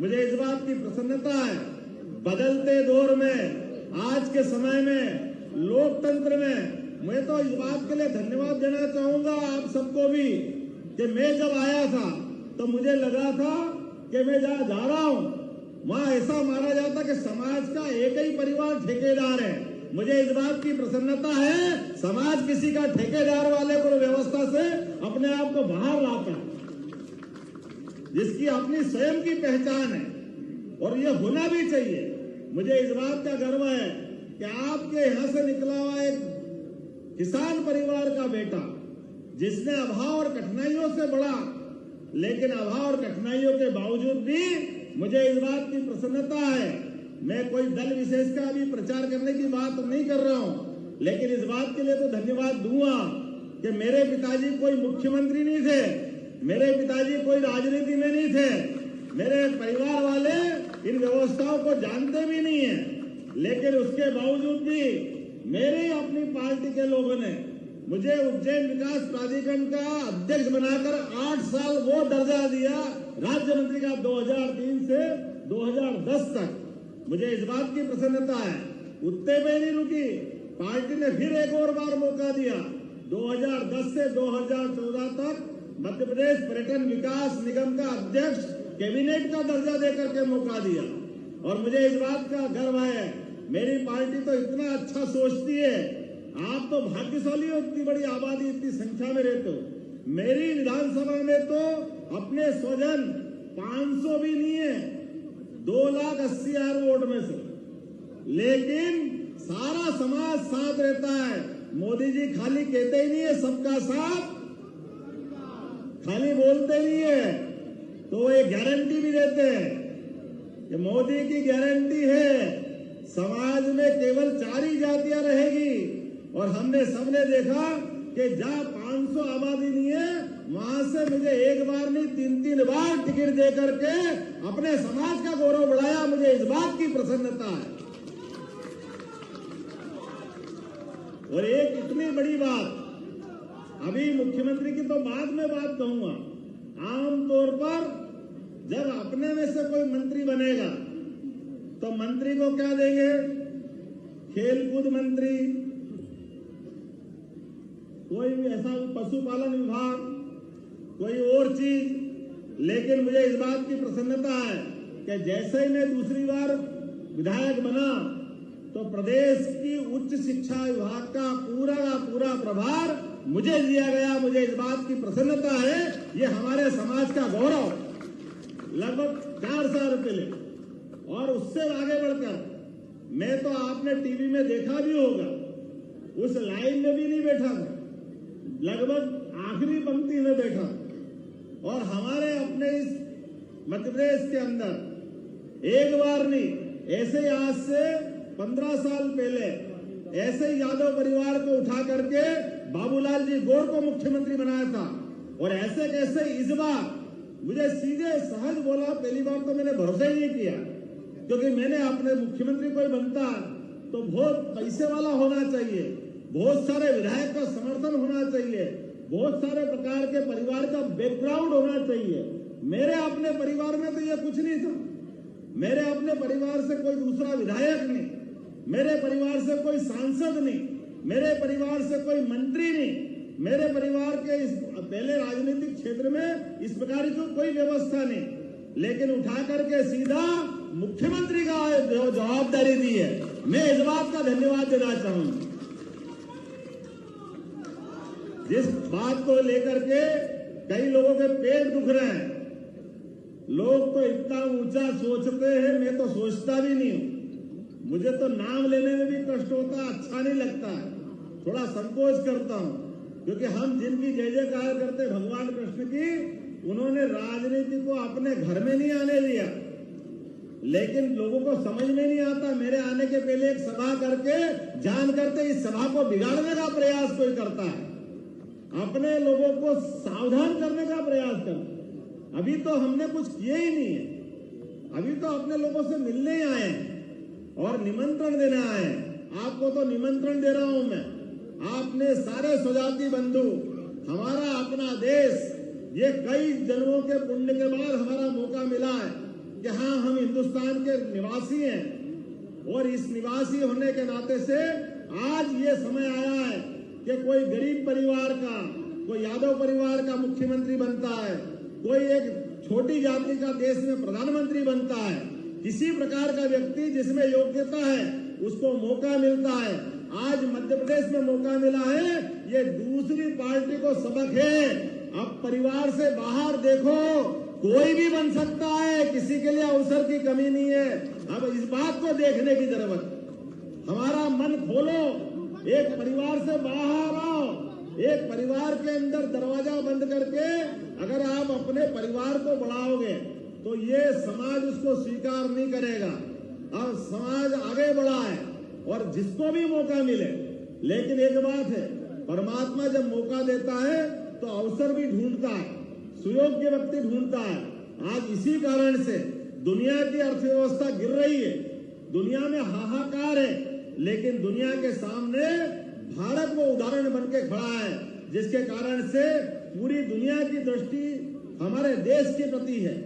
मुझे इस बात की प्रसन्नता है, बदलते दौर में, आज के समय में, लोकतंत्र में मैं तो इस बात के लिए धन्यवाद देना चाहूंगा आप सबको भी कि मैं जब आया था तो मुझे लगा था कि मैं जहां जा रहा हूं वहां ऐसा माना जाता कि समाज का एक ही परिवार ठेकेदार है। मुझे इस बात की प्रसन्नता है, समाज किसी का ठेकेदार वाले को व्यवस्था से अपने आप को बाहर लाता है, जिसकी अपनी स्वयं की पहचान है, और ये होना भी चाहिए। मुझे इस बात का गर्व है कि आपके यहां से निकला हुआ एक किसान परिवार का बेटा, जिसने अभाव और कठिनाइयों से बढ़ा, लेकिन अभाव और कठिनाइयों के बावजूद भी मुझे इस बात की प्रसन्नता है। मैं कोई दल विशेष का भी प्रचार करने की बात नहीं कर रहा हूं, लेकिन इस बात के लिए तो धन्यवाद दूंगा कि मेरे पिताजी कोई मुख्यमंत्री नहीं थे, मेरे पिताजी कोई राजनीति में नहीं थे, मेरे परिवार वाले इन व्यवस्थाओं को जानते भी नहीं है, लेकिन उसके बावजूद भी मेरे अपनी पार्टी के लोगों ने मुझे उज्जैन विकास प्राधिकरण का अध्यक्ष बनाकर 8 साल वो दर्जा दिया, राज्य मंत्री का 2003 से 2010 तक। मुझे इस बात की प्रसन्नता है, उतने पे नहीं रुकी, पार्टी ने फिर एक और बार मौका दिया। 2010 से 2014 तक मध्य प्रदेश पर्यटन विकास निगम का अध्यक्ष, कैबिनेट का दर्जा देकर के मौका दिया। और मुझे इस बात का गर्व है, मेरी पार्टी तो इतना अच्छा सोचती है। आप तो भाग्यशाली हो, इतनी बड़ी आबादी, इतनी संख्या में रहते हो। मेरी विधानसभा में तो अपने स्वजन 500 भी नहीं है, 2,80,000 वोट में से, लेकिन सारा समाज साथ रहता है। मोदी जी खाली कहते ही नहीं है सबका साथ, खाली बोलते नहीं है, तो वो एक गारंटी भी देते हैं कि मोदी की गारंटी है समाज में केवल 4 ही जातियां रहेगी। और हमने सबने देखा कि जहां 500 आबादी नहीं है, वहां से मुझे एक बार नहीं 3-3 बार टिकट दे करके अपने समाज का गौरव बढ़ाया। मुझे इस बात की प्रसन्नता है। और एक इतनी बड़ी बात, अभी मुख्यमंत्री की तो बाद में बात कहूंगा, आमतौर पर जब अपने में से कोई मंत्री बनेगा तो मंत्री को क्या देंगे? खेलकूद मंत्री, कोई भी ऐसा पशुपालन विभाग, कोई और चीज। लेकिन मुझे इस बात की प्रसन्नता है कि जैसे ही मैं दूसरी बार विधायक बना तो प्रदेश की उच्च शिक्षा विभाग का पूरा प्रभार मुझे दिया गया। मुझे इस बात की प्रसन्नता है, ये हमारे समाज का गौरव। लगभग 4 साल पहले और उससे आगे बढ़कर मैं तो आपने टीवी में देखा भी होगा, उस लाइन में भी नहीं बैठा था, लगभग आखिरी पंक्ति में बैठा। और हमारे अपने इस मध्य प्रदेश के अंदर एक बार नहीं, ऐसे ही आज से 15 साल पहले ऐसे ही यादव परिवार को उठा करके बाबूलाल जी गौर को मुख्यमंत्री बनाया था। और ऐसे कैसे इस बार मुझे सीधे सहज बोला, पहली बार तो मैंने भरोसा ही नहीं किया, क्योंकि मैंने अपने मुख्यमंत्री कोई बनता तो बहुत पैसे वाला होना चाहिए, बहुत सारे विधायक का समर्थन होना चाहिए, बहुत सारे प्रकार के परिवार का बैकग्राउंड होना चाहिए। मेरे अपने परिवार में तो ये कुछ नहीं था। मेरे अपने परिवार से कोई दूसरा विधायक नहीं, मेरे परिवार से कोई सांसद नहीं, मेरे परिवार से कोई मंत्री नहीं, मेरे परिवार के इस पहले राजनीतिक क्षेत्र में इस प्रकार की कोई व्यवस्था नहीं। लेकिन उठा करके सीधा मुख्यमंत्री का जो जवाबदारी दी है, मैं इस बात का धन्यवाद देना चाहूंगा। जिस बात को लेकर के कई लोगों के पेट दुख रहे हैं, लोग तो इतना ऊंचा सोचते हैं, मैं तो सोचता भी नहीं हूं। मुझे तो नाम लेने में भी कष्ट होता, अच्छा नहीं लगता है, थोड़ा संकोच करता हूं, क्योंकि हम जिनकी जय जयकार करते भगवान कृष्ण की, उन्होंने राजनीति को अपने घर में नहीं आने दिया। लेकिन लोगों को समझ में नहीं आता, मेरे आने के पहले एक सभा करके जान करते इस सभा को बिगाड़ने का प्रयास कोई करता है, अपने लोगों को सावधान करने का प्रयास करता है। अभी तो हमने कुछ किए ही नहीं है, अभी तो अपने लोगों से मिलने ही आए और निमंत्रण देने आए। आपको तो निमंत्रण दे रहा हूं मैं, आपने सारे स्वजाति बंधु, हमारा अपना देश, ये कई जन्मों के पुण्य के बाद हमारा मौका मिला है कि हाँ, हम हिंदुस्तान के निवासी हैं और इस निवासी होने के नाते से आज ये समय आया है कि कोई गरीब परिवार का, कोई यादव परिवार का मुख्यमंत्री बनता है, कोई एक छोटी जाति का देश में प्रधानमंत्री बनता है। किसी प्रकार का व्यक्ति जिसमें योग्यता है उसको मौका मिलता है। आज मध्य प्रदेश में मौका मिला है, ये दूसरी पार्टी को सबक है। अब परिवार से बाहर देखो, कोई भी बन सकता है, किसी के लिए अवसर की कमी नहीं है। अब इस बात को देखने की जरूरत, हमारा मन खोलो, एक परिवार से बाहर आओ, एक परिवार के अंदर दरवाजा बंद करके अगर आप अपने परिवार को बढ़ाओगे तो ये समाज उसको स्वीकार नहीं करेगा। अब समाज आगे बढ़ा है और जिसको भी मौका मिले, लेकिन एक बात है, परमात्मा जब मौका देता है तो अवसर भी ढूंढता है, सुयोग्य व्यक्ति ढूंढता है। आज इसी कारण से दुनिया की अर्थव्यवस्था गिर रही है, दुनिया में हाहाकार है, लेकिन दुनिया के सामने भारत वो उदाहरण बन के खड़ा है, जिसके कारण से पूरी दुनिया की दृष्टि हमारे देश के प्रति है।